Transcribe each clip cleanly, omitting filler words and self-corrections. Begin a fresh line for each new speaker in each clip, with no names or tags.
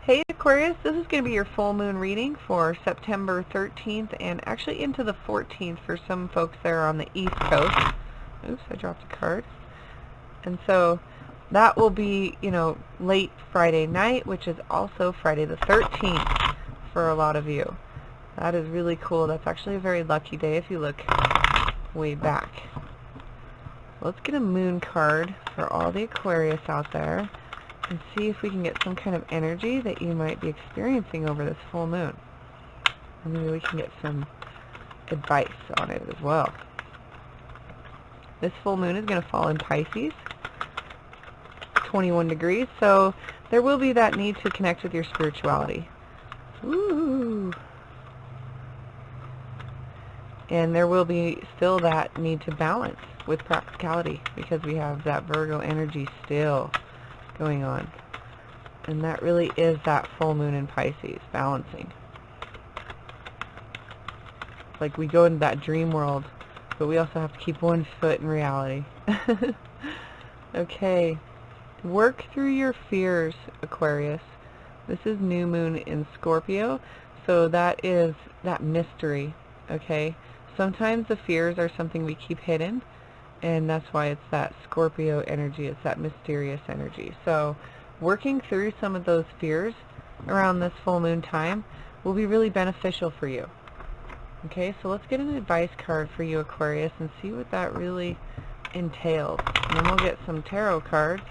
Hey Aquarius, this is going to be your full moon reading for September 13th and actually into the 14th for some folks there on the East Coast. Oops, I dropped a card. And so that will be, late Friday night, which is also Friday the 13th for a lot of you. That is really cool. That's actually a very lucky day if you look way back. Let's get a moon card for all the Aquarius out there and see if we can get some kind of energy that you might be experiencing over this full moon. And maybe we can get some advice on it as well. This full moon is going to fall in Pisces, 21 degrees, so there will be that need to connect with your spirituality. Ooh. And there will be still that need to balance with practicality because we have that Virgo energy still going on. And that really is that full moon in Pisces, balancing. Like we go into that dream world, but we also have to keep one foot in reality. Okay, work through your fears, Aquarius. This is new moon in Scorpio, so that is that mystery, okay? Sometimes the fears are something we keep hidden, and that's why it's that Scorpio energy, it's that mysterious energy. So working through some of those fears around this full moon time will be really beneficial for you. Okay, so let's get an advice card for you, Aquarius, and see what that really entails. And then we'll get some tarot cards,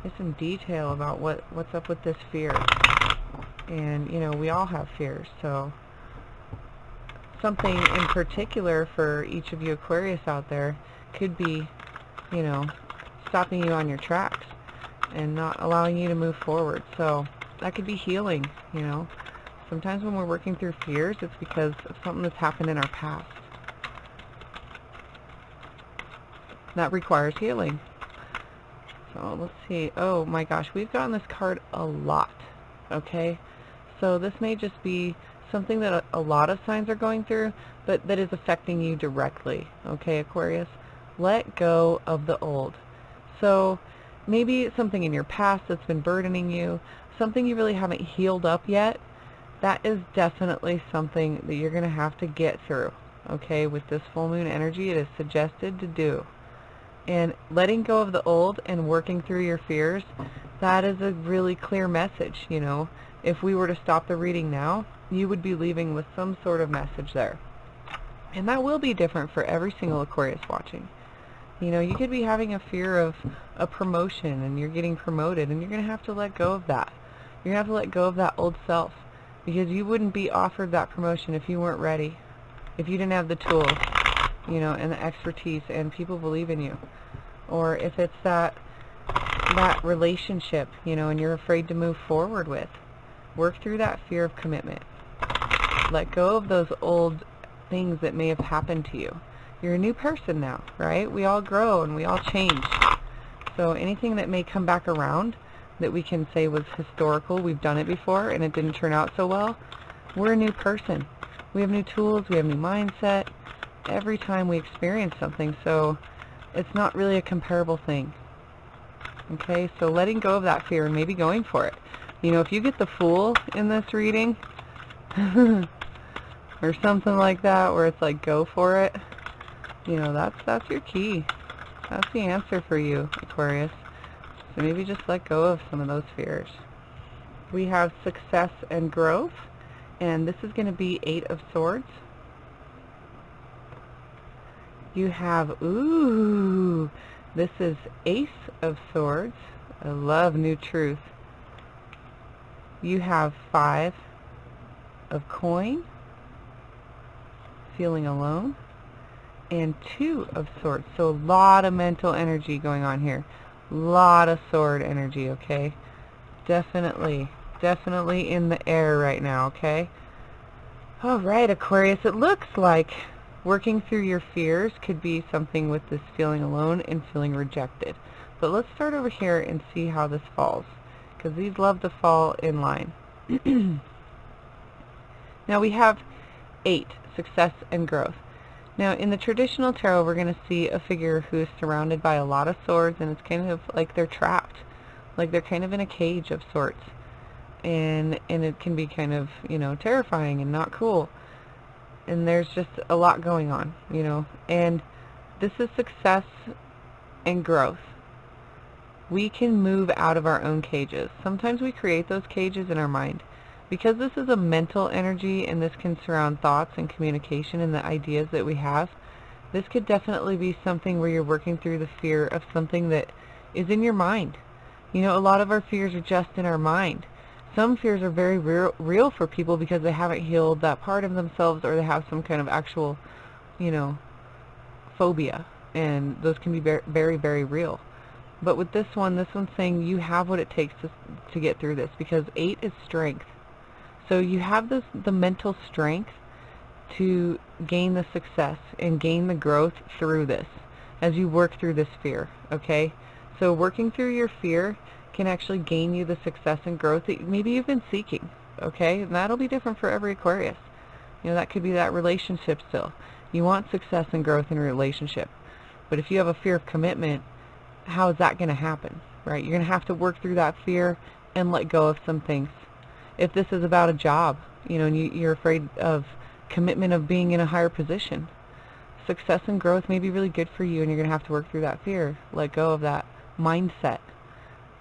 get some detail about what's up with this fear. And, we all have fears, so something in particular for each of you Aquarius out there could be, stopping you on your tracks and not allowing you to move forward. So that could be healing, Sometimes when we're working through fears, it's because of something that's happened in our past. That requires healing. So let's see. Oh my gosh, we've gotten this card a lot, okay? So this may just be something that a lot of signs are going through, but that is affecting you directly, okay, Aquarius? Let go of the old. So maybe it's something in your past that's been burdening you, something you really haven't healed up yet. That is definitely something that you're going to have to get through, okay? With this full moon energy, it is suggested to do. And letting go of the old and working through your fears, that is a really clear message, If we were to stop the reading now, you would be leaving with some sort of message there. And that will be different for every single Aquarius watching. You could be having a fear of a promotion and you're getting promoted, and you're going to have to let go of that. You're going to have to let go of that old self, because you wouldn't be offered that promotion if you weren't ready, if you didn't have the tools, and the expertise, and people believe in you. Or if it's that relationship, and you're afraid to move forward with. Work through that fear of commitment. Let go of those old things that may have happened to you. You're a new person now, right? We all grow and we all change. So anything that may come back around that we can say was historical, we've done it before and it didn't turn out so well, we're a new person. We have new tools, we have new mindset every time we experience something, so it's not really a comparable thing. Okay, so letting go of that fear and maybe going for it. If you get the Fool in this reading, or something like that, where it's like, go for it, that's your key. That's the answer for you, Aquarius. So maybe just let go of some of those fears. We have success and growth, and this is going to be 8 of Swords. You have, this is Ace of Swords. I love new truth. You have 5 of Coin, feeling alone, and 2 of Swords. So a lot of mental energy going on here. A lot of sword energy, okay? Definitely in the air right now, okay? All right, Aquarius, it looks like working through your fears could be something with this feeling alone and feeling rejected. But let's start over here and see how this falls, because these love to fall in line. Now we have 8, success and growth. Now in the traditional tarot, we're going to see a figure who is surrounded by a lot of swords, and it's kind of like they're trapped, like they're kind of in a cage of sorts. and it can be kind of, terrifying and not cool. And there's just a lot going on, and this is success and growth. We can move out of our own cages. Sometimes we create those cages in our mind. Because this is a mental energy and this can surround thoughts and communication and the ideas that we have, this could definitely be something where you're working through the fear of something that is in your mind. A lot of our fears are just in our mind. Some fears are very real for people because they haven't healed that part of themselves, or they have some kind of actual, phobia, and those can be very, very, very real. But with this one's saying you have what it takes to get through this, because 8 is strength. So you have the mental strength to gain the success and gain the growth through this as you work through this fear, okay? So working through your fear can actually gain you the success and growth that maybe you've been seeking, okay? And that'll be different for every Aquarius. That could be that relationship still. You want success and growth in a relationship. But if you have a fear of commitment, how is that going to happen, right? You're going to have to work through that fear and let go of some things. If this is about a job, and you're afraid of commitment of being in a higher position, success and growth may be really good for you, and you're going to have to work through that fear, let go of that mindset.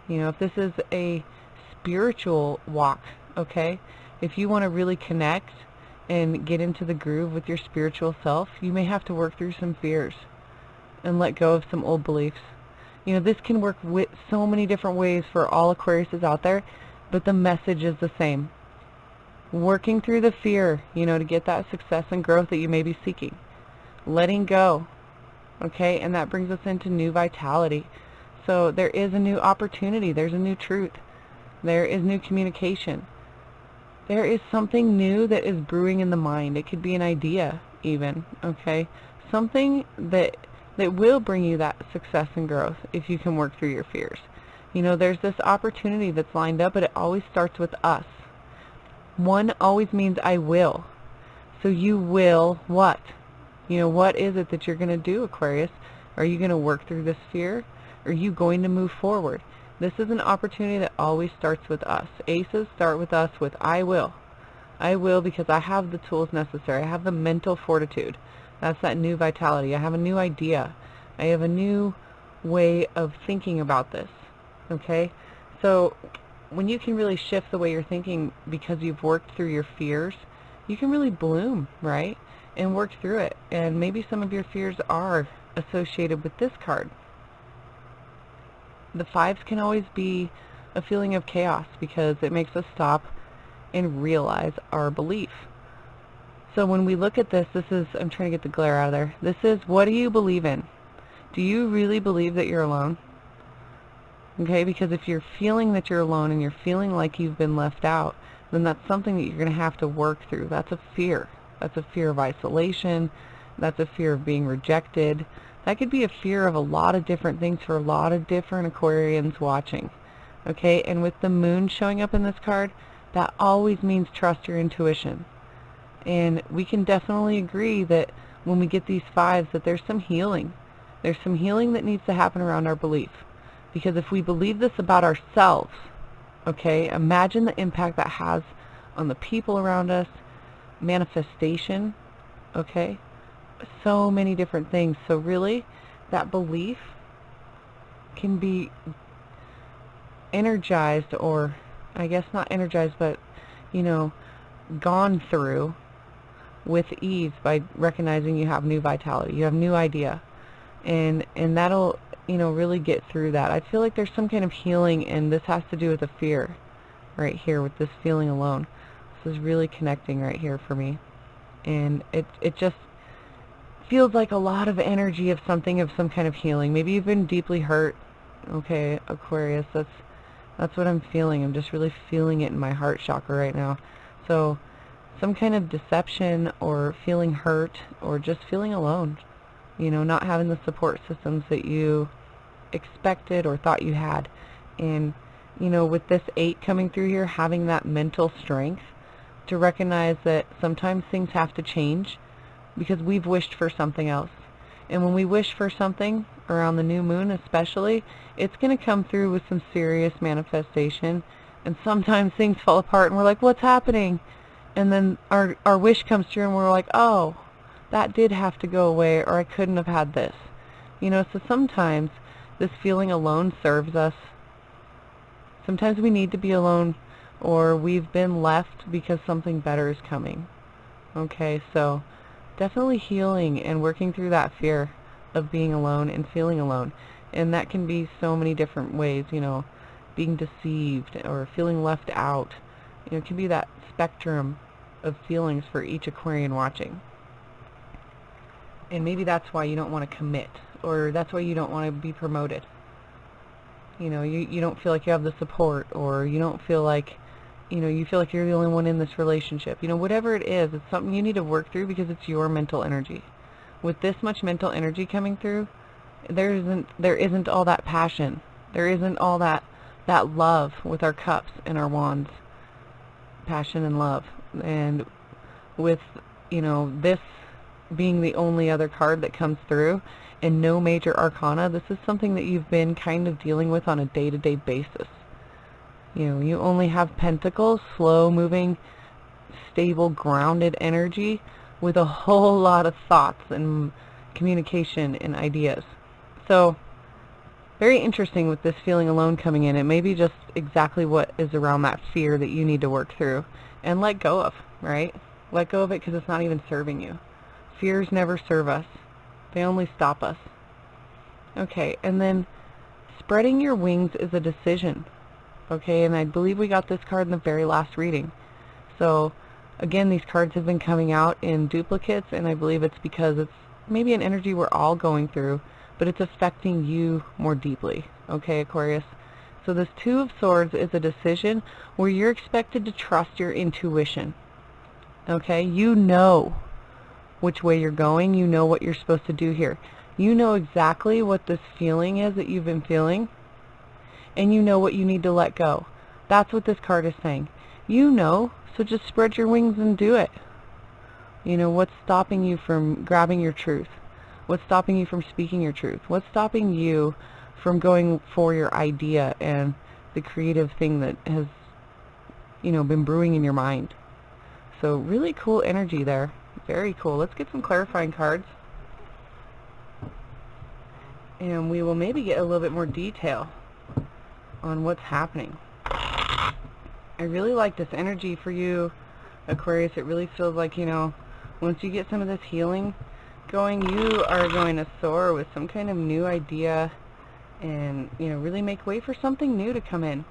If this is a spiritual walk, okay, if you want to really connect and get into the groove with your spiritual self, you may have to work through some fears and let go of some old beliefs. This can work with so many different ways for all Aquariuses out there, but the message is the same. Working through the fear, to get that success and growth that you may be seeking. Letting go, okay, and that brings us into new vitality. So there is a new opportunity, there's a new truth, there is new communication. There is something new that is brewing in the mind. It could be an idea even, okay? Something that will bring you that success and growth if you can work through your fears. There's this opportunity that's lined up, but it always starts with us. 1 always means I will. So you will what? What is it that you're going to do, Aquarius? Are you going to work through this fear? Are you going to move forward? This is an opportunity that always starts with us. Aces start with us with I will. I will, because I have the tools necessary. I have the mental fortitude. That's that new vitality. I have a new idea. I have a new way of thinking about this. Okay? So when you can really shift the way you're thinking because you've worked through your fears, you can really bloom, right? And work through it. And maybe some of your fears are associated with this card. The 5s can always be a feeling of chaos because it makes us stop and realize our belief. So when we look at this, I'm trying to get the glare out of there. This is, what do you believe in? Do you really believe that you're alone? Okay, because if you're feeling that you're alone and you're feeling like you've been left out, then that's something that you're going to have to work through. That's a fear. That's a fear of isolation. That's a fear of being rejected. That could be a fear of a lot of different things for a lot of different Aquarians watching. Okay, and with the moon showing up in this card, that always means trust your intuition. And we can definitely agree that when we get these 5s, that there's some healing. There's some healing that needs to happen around our belief. Because if we believe this about ourselves, okay, imagine the impact that has on the people around us, manifestation, okay, so many different things. So really, that belief can be energized, or I guess not energized, but, gone through with ease by recognizing you have new vitality, you have new idea, and that'll, really get through that. I feel like there's some kind of healing, and this has to do with the fear right here with this feeling alone. This is really connecting right here for me, and it just feels like a lot of energy of something, of some kind of healing. Maybe you've been deeply hurt. Okay, Aquarius, that's what I'm feeling. I'm just really feeling it in my heart chakra right now. So some kind of deception, or feeling hurt, or just feeling alone, not having the support systems that you expected or thought you had. And with this 8 coming through here, having that mental strength to recognize that sometimes things have to change because we've wished for something else. And when we wish for something around the new moon especially, it's going to come through with some serious manifestation And sometimes things fall apart and we're like, what's happening? And then our wish comes true and we're like, oh, that did have to go away, or I couldn't have had this. You know, so sometimes this feeling alone serves us. Sometimes we need to be alone, or we've been left because something better is coming. Okay, so definitely healing and working through that fear of being alone and feeling alone. And that can be so many different ways, you know, being deceived or feeling left out. You know, it can be that spectrum of feelings for each Aquarian watching. And maybe that's why you don't want to commit, or that's why you don't want to be promoted. You know, you don't feel like you have the support, or you don't feel like, you know, you feel like you're the only one in this relationship. You know, whatever it is, it's something you need to work through because it's your mental energy. With this much mental energy coming through, there isn't all that passion. There isn't all that love with our cups and our wands. Passion and love. And with, you know, this being the only other card that comes through and no major arcana, this is something that you've been kind of dealing with on a day-to-day basis. You know, you only have pentacles, slow moving, stable, grounded energy with a whole lot of thoughts and communication and ideas. So very interesting with this feeling alone coming in. It may be just exactly what is around that fear that you need to work through and let go of, right? Let go of it because it's not even serving you. Fears never serve us. They only stop us. Okay, and then spreading your wings is a decision. Okay, and I believe we got this card in the very last reading. So, again, these cards have been coming out in duplicates, and I believe it's because it's maybe an energy we're all going through, but it's affecting you more deeply. Okay, Aquarius? So this Two of Swords is a decision where you're expected to trust your intuition. Okay, you know which way you're going. You know what you're supposed to do here. You know exactly what this feeling is that you've been feeling, and you know what you need to let go. That's what this card is saying. You know, so just spread your wings and do it. You know, what's stopping you from grabbing your truth? What's stopping you from speaking your truth? What's stopping you from going for your idea and the creative thing that has, you know, been brewing in your mind? So really cool energy there. Very cool. Let's get some clarifying cards. And we will maybe get a little bit more detail on what's happening. I really like this energy for you, Aquarius. It really feels like, you know, once you get some of this healing going, you are going to soar with some kind of new idea and, you know, really make way for something new to come in.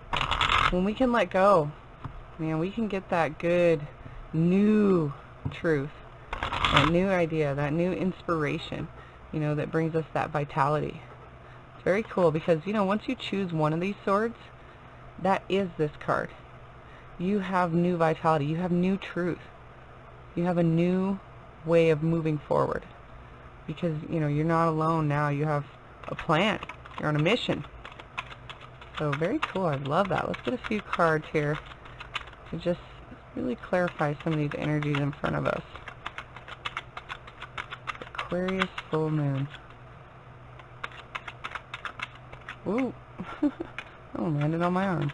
When we can let go, man, we can get that good new truth, that new idea, that new inspiration, you know, that brings us that vitality. It's very cool because, you know, once you choose one of these swords, that is this card. You have new vitality. You have new truth. You have a new way of moving forward because, you know, you're not alone now. You have a plan. You're on a mission. So very cool. I love that. Let's get a few cards here to just really clarify some of these energies in front of us. Aquarius full moon. Ooh. Oh, landed on my arm.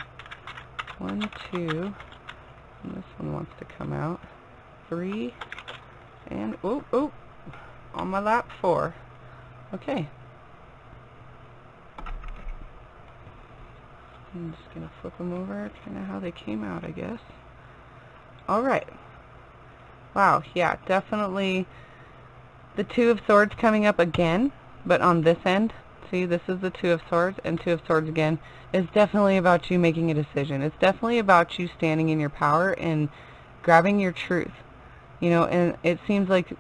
1, 2. And this one wants to come out. 3. And, oh, on my lap, 4. Okay. I'm just going to flip them over, kind of how they came out, I guess. Alright. Wow, yeah, definitely the Two of Swords coming up again, but on this end. See, this is the Two of Swords, and Two of Swords again is definitely about you making a decision. It's definitely about you standing in your power and grabbing your truth. You know, and it seems like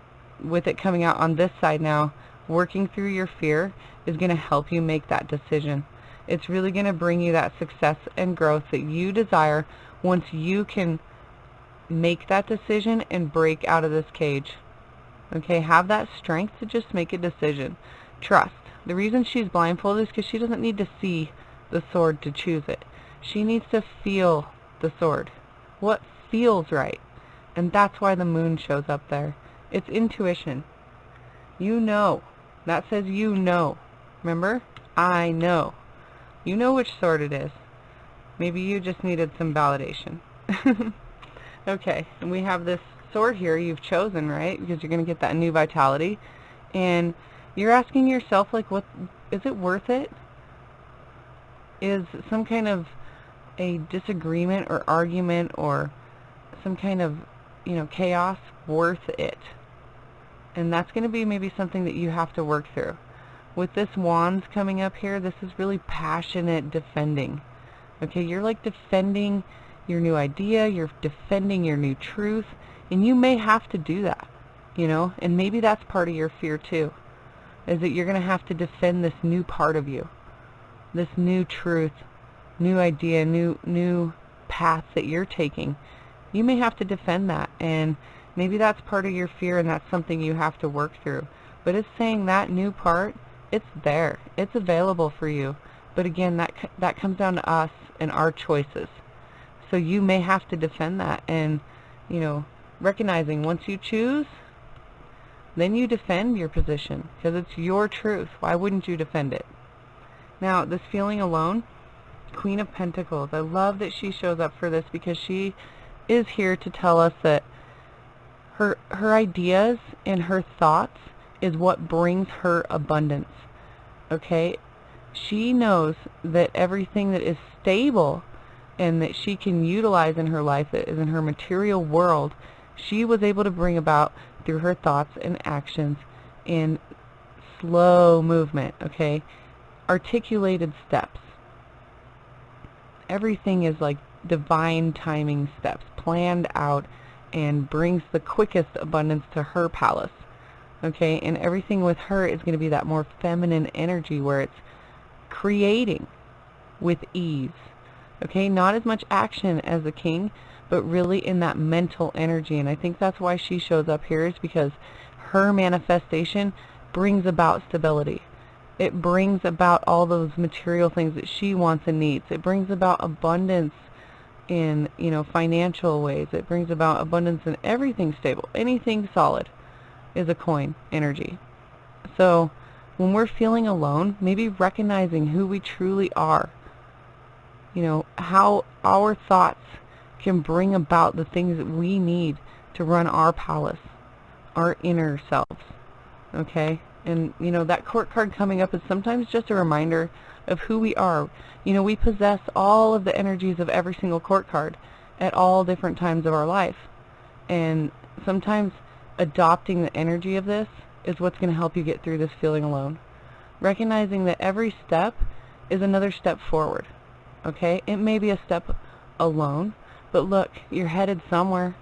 with it coming out on this side now, working through your fear is going to help you make that decision. It's really going to bring you that success and growth that you desire once you can make that decision and break out of this cage. Okay, have that strength to just make a decision. Trust. The reason she's blindfolded is because she doesn't need to see the sword to choose it. She needs to feel the sword. What feels right. And that's why the moon shows up there. It's intuition. You know. That says you know. Remember? I know. You know which sword it is. Maybe you just needed some validation. Okay, and we have this sword here you've chosen, right? Because you're going to get that new vitality. And you're asking yourself, like, what is it worth it? Is some kind of a disagreement or argument or some kind of, chaos worth it? And that's going to be maybe something that you have to work through. With this wands coming up here, this is really passionate defending. Okay, you're like defending your new idea, you're defending your new truth, and you may have to do that, and maybe that's part of your fear too, is that you're going to have to defend this new part of you, this new truth, new idea, new path that you're taking. You may have to defend that, and maybe that's part of your fear, and that's something you have to work through. But it's saying that new part, it's there, it's available for you. But again, that comes down to us and our choices. So you may have to defend that, and recognizing once you choose, then you defend your position, because it's your truth. Why wouldn't you defend it? Now, this feeling alone, Queen of Pentacles, I love that she shows up for this, because she is here to tell us that her ideas and her thoughts is what brings her abundance. Okay? She knows that everything that is stable and that she can utilize in her life, that is in her material world, she was able to bring about through her thoughts and actions in slow movement, okay? Articulated steps. Everything is like divine timing steps, planned out, and brings the quickest abundance to her palace, okay? And everything with her is going to be that more feminine energy where it's creating with ease, okay? Not as much action as the king, but really in that mental energy. And I think that's why she shows up here, is because her manifestation brings about stability. It brings about all those material things that she wants and needs. It brings about abundance in, financial ways. It brings about abundance in everything stable. Anything solid is a coin energy. So when we're feeling alone, maybe recognizing who we truly are, how our thoughts can bring about the things that we need to run our palace, our inner selves, okay? And, that court card coming up is sometimes just a reminder of who we are. We possess all of the energies of every single court card at all different times of our life. And sometimes adopting the energy of this is what's going to help you get through this feeling alone. Recognizing that every step is another step forward, okay? It may be a step alone, but look, you're headed somewhere.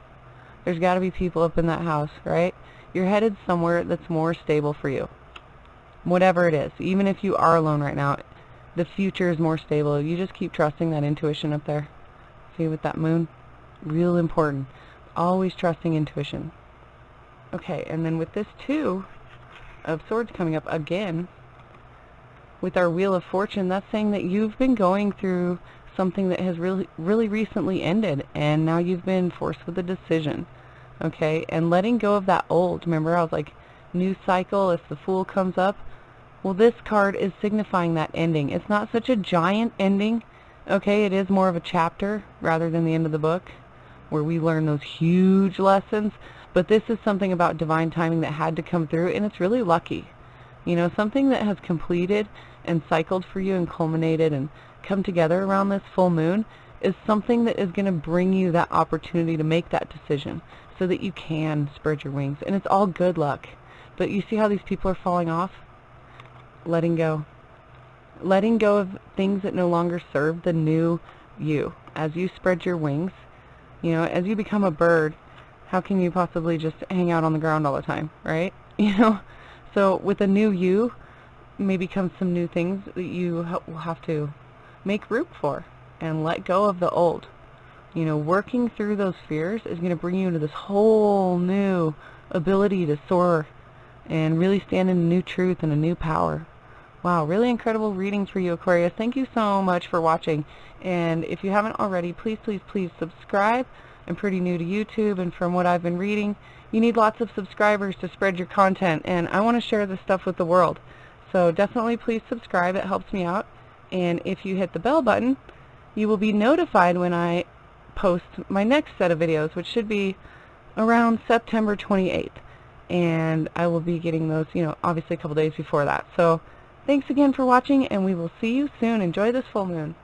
There's got to be people up in that house, right? You're headed somewhere that's more stable for you. Whatever it is, even if you are alone right now, the future is more stable. You just keep trusting that intuition up there. See, with that moon, real important. Always trusting intuition. Okay, and then with this Two of Swords coming up again, with our Wheel of Fortune, that's saying that you've been going through something that has really recently ended, and now you've been forced with a decision, okay? And letting go of that old. Remember, I was like, new cycle, if the Fool comes up. Well, this card is signifying that ending. It's not such a giant ending, okay? It is more of a chapter rather than the end of the book, where we learn those huge lessons. But this is something about divine timing that had to come through, and it's really lucky. Something that has completed and cycled for you and culminated and come together around this full moon is something that is going to bring you that opportunity to make that decision so that you can spread your wings. And it's all good luck. But you see how these people are falling off? Letting go. Letting go of things that no longer serve the new you. As you spread your wings, as you become a bird, how can you possibly just hang out on the ground all the time, right? So with a new you, maybe comes some new things that you will have to make room for and let go of the old. Working through those fears is going to bring you into this whole new ability to soar and really stand in a new truth and a new power. Wow, really incredible reading for you, Aquarius. Thank you so much for watching. And if you haven't already, please, please, please subscribe. I'm pretty new to YouTube, and from what I've been reading, you need lots of subscribers to spread your content, and I want to share this stuff with the world. So definitely please subscribe. It helps me out. And if you hit the bell button, you will be notified when I post my next set of videos, which should be around September 28th. And I will be getting those, obviously a couple days before that. So thanks again for watching, and we will see you soon. Enjoy this full moon.